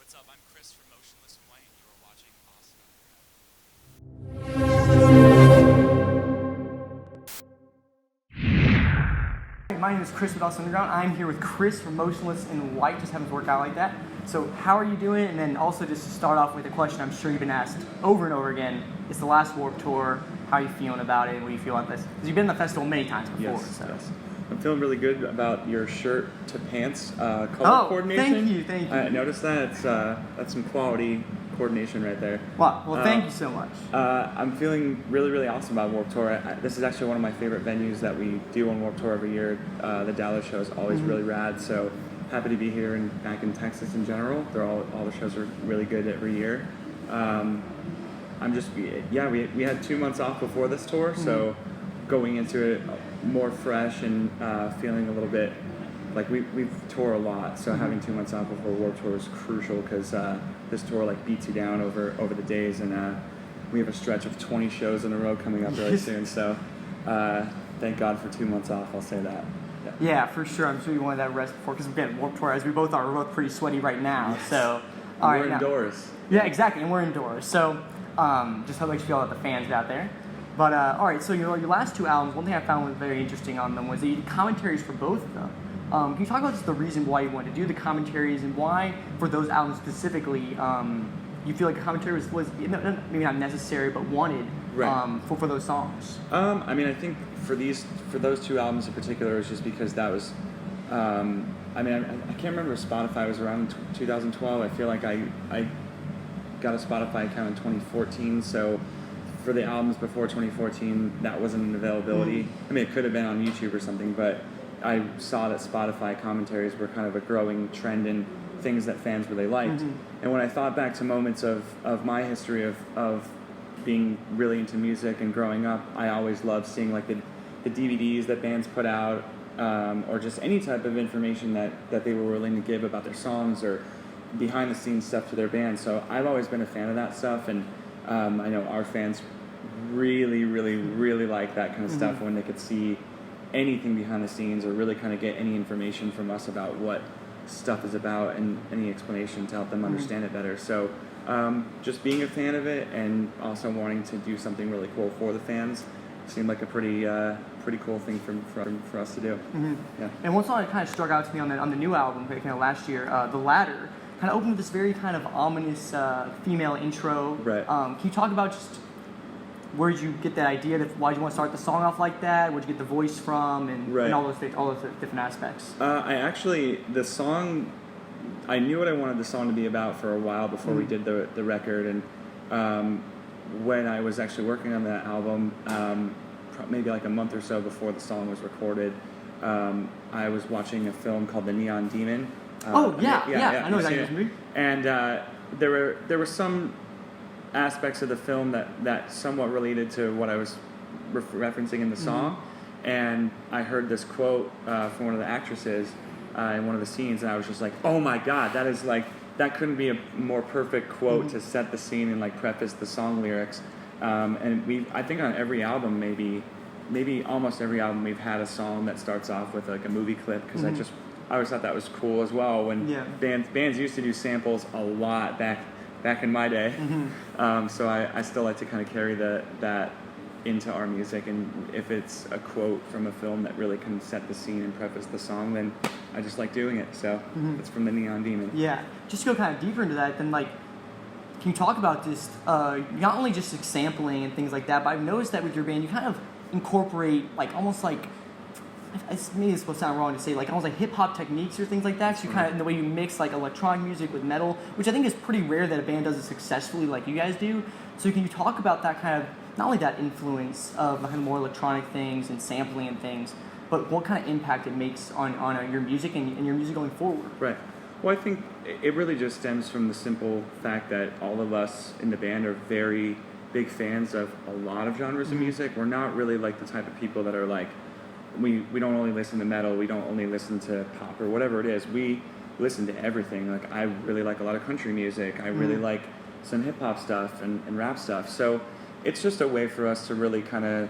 what's up? I'm Chris from Motionless and White. You are watching Awesome My name is Chris with Awesome Underground. I'm here with Chris from Motionless in White. Just happens to work out like that. So how are you doing? And then also just to start off with a question I'm sure you've been asked over and over again. It's the last Warped Tour. How are you feeling about it? What do you feel about this? Because you've been in the festival many times before. Yes, so. yes. I'm feeling really good about your shirt to pants color Thank coordination. you. I noticed that. That's some quality coordination right there. Well, thank you so much. I'm feeling really, really awesome about Warped Tour. This is actually one of my favorite venues that we do on Warped Tour every year. The Dallas show is always really rad, so happy to be here and back in Texas in general. All the shows are really good every year. We had 2 months off before this tour, so going into it more fresh and feeling a little bit like we've toured a lot, so having 2 months off before Warped Tour is crucial because this tour like beats you down over the days, and we have a stretch of 20 shows in a row coming up really soon. So thank God for 2 months off. I'll say that. Yeah, for sure. I'm sure you wanted that rest before, because again, Warped Tour, as we both are, we're both pretty sweaty right now. Yes. So we're indoors. Yeah, exactly, and we're indoors. So just how it makes you feel about the fans out there. But all right, so your last two albums, one thing I found was very interesting on them was that you did commentaries for both of them. Can you talk about just the reason why you wanted to do the commentaries and why, for those albums specifically, you feel like a commentary was maybe not necessary but wanted for those songs? I think for those two albums in particular, it's just because that was. I can't remember if Spotify was around 2012. I feel like I got a Spotify account in 2014, so for the albums before 2014, that wasn't an availability. It could have been on YouTube or something, but I saw that Spotify commentaries were kind of a growing trend in things that fans really liked. And when I thought back to moments of my history of being really into music and growing up, I always loved seeing like the DVDs that bands put out, or just any type of information that they were willing to give about their songs or behind the scenes stuff to their band. So I've always been a fan of that stuff, and I know our fans really, really, really like that kind of stuff when they could see anything behind the scenes or really kind of get any information from us about what stuff is about and any explanation to help them understand it better. So just being a fan of it and also wanting to do something really cool for the fans seemed like a pretty cool thing for us to do. Yeah. And one song that kind of struck out to me on the new album, kind of last year, The Ladder, kind of opened with this very kind of ominous female intro. Right. Can you talk about just where did you get that idea? Why did you want to start the song off like that? Where did you get the voice from, and all those different aspects? The song, I knew what I wanted the song to be about for a while before we did the record, and when I was actually working on that album, maybe like a month or so before the song was recorded, I was watching a film called The Neon Demon. I know that movie. And there were some aspects of the film that somewhat related to what I was referencing in the song, and I heard this quote from one of the actresses in one of the scenes, and I was just like, oh my god, that couldn't be a more perfect quote to set the scene and like preface the song lyrics. And I think on every album, maybe almost every album, we've had a song that starts off with like a movie clip, because I always thought that was cool as well when bands used to do samples a lot back in my day. So I still like to kind of carry that into our music, and if it's a quote from a film that really can set the scene and preface the song, then I just like doing it. So it's from The Neon Demon. Yeah, just to go kind of deeper into that, then can you talk about this, not only just like sampling and things like that, but I've noticed that with your band you kind of incorporate almost maybe it's supposed to sound wrong to say, almost like hip-hop techniques or things like that. So you kind of, in the way you mix electronic music with metal, which I think is pretty rare that a band does it successfully like you guys do. So can you talk about that kind of, not only that influence of kind of more electronic things and sampling and things, but what kind of impact it makes on your music and your music going forward? Right. Well, I think it really just stems from the simple fact that all of us in the band are very big fans of a lot of genres of music. We're not really like the type of people that are like, we don't only listen to metal, we don't only listen to pop or whatever it is. We listen to everything. Like, I really like a lot of country music. I really like some hip-hop stuff and rap stuff. So it's just a way for us to really kind of,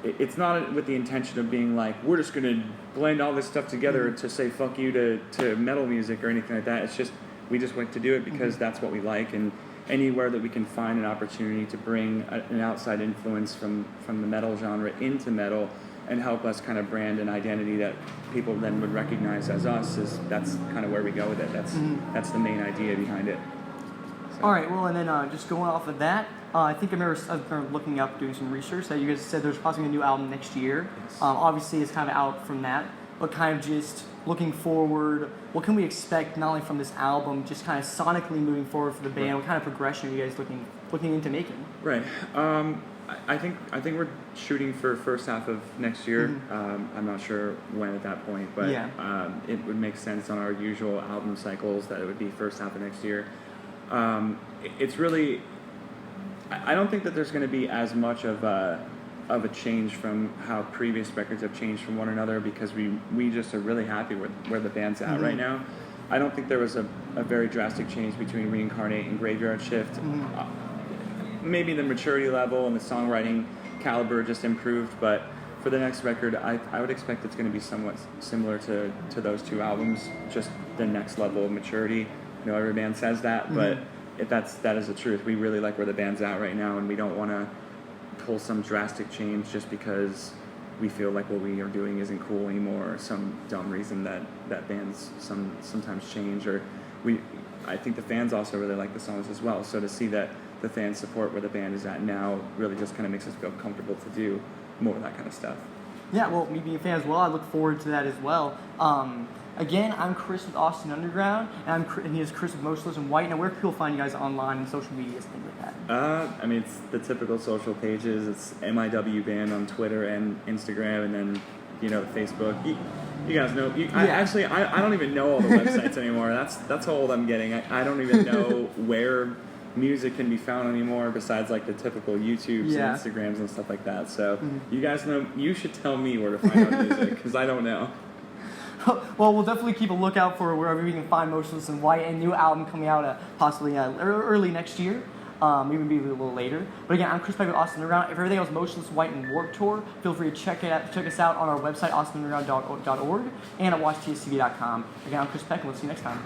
it's not with the intention of being like, we're just going to blend all this stuff together to say fuck you to metal music or anything like that. It's just we just like to do it because that's what we like, and anywhere that we can find an opportunity to bring an outside influence from the metal genre into metal and help us kind of brand an identity that people then would recognize as us, that's kind of where we go with it. That's the main idea behind it. So. All right, well, and then just going off of that, I think I remember looking up, doing some research, that you guys said there's possibly a new album next year. Yes. Obviously, it's kind of out from that, but kind of just looking forward, what can we expect not only from this album, just kind of sonically moving forward for the band? Right. What kind of progression are you guys looking into making? Right. I think we're shooting for first half of next year. I'm not sure when at that point, but it would make sense on our usual album cycles that it would be first half of next year. It's really, I don't think that there's going to be as much of a change from how previous records have changed from one another, because we just are really happy with where the band's at right now. I don't think there was a very drastic change between Reincarnate and Graveyard Shift. Maybe the maturity level and the songwriting caliber just improved, but for the next record, I would expect it's going to be somewhat similar to those two albums, just the next level of maturity. I know every band says that, but that is the truth. We really like where the band's at right now, and we don't want to pull some drastic change just because we feel like what we are doing isn't cool anymore, or some dumb reason that bands sometimes change. Or I think the fans also really like the songs as well, so to see that the fans support where the band is at now really just kind of makes us feel comfortable to do more of that kind of stuff. Yeah, well, me being a fan as well, I look forward to that as well. Again, I'm Chris with Austin Underground, and he is Chris with Motionless and White. Now, where can people find you guys online and social media, things like that? I mean, it's the typical social pages. It's MIW Band on Twitter and Instagram, and then, Facebook. You guys know. I don't even know all the websites anymore. That's how old I'm getting. I don't even know where music can be found anymore besides like the typical YouTubes and Instagrams and stuff like that. So you guys know, you should tell me where to find out music, because I don't know. Well, we'll definitely keep a lookout for wherever we can find Motionless and White, and new album coming out possibly early next year, maybe a little later. But again, I'm Chris Peck with Austin Underground. If everything else Motionless, White, and Warped Tour, feel free to check us out on our website, austinunderground.org, and at watchtstv.com. Again, I'm Chris Peck, and we'll see you next time.